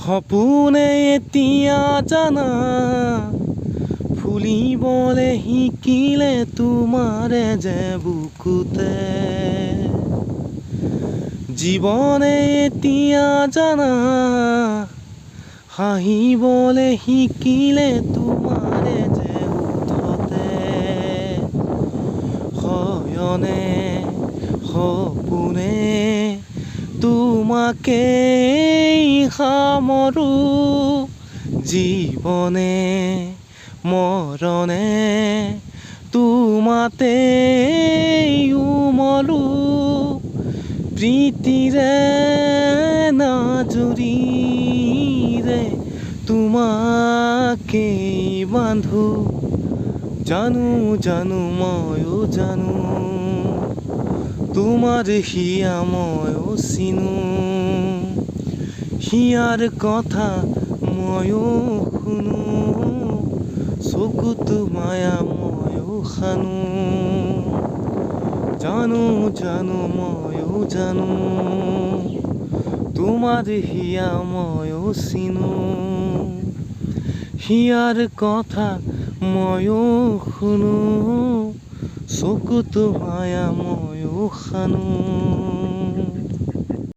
সপোনে এতিয়া জানা ফুলিবলে শিকিলে তোমাৰে যে বুকুতে জীৱনে এতিয়া জানা হাঁহিবলে শিকিলে তোমাৰে যে ওঠতে শয়নে সপোনে তোমাকেই সামৰো জীৱনে মৰণে তোমাতেই উমলো প্ৰীতিৰে নাজুৰিৰে তোমাকেই বান্ধো জানো জানো ময়ো জানো তোমার হিয়া ময়ো চিনো হিয়ার কথা ময়ো শুনো চকুত মায়া ময়ো খানো জানো জানো ময়ো জানো তোমার হিয়া ময়ো চিনো হিয়ার কথা ময়ো শুনো চকুত মায়া ময়ো খানো।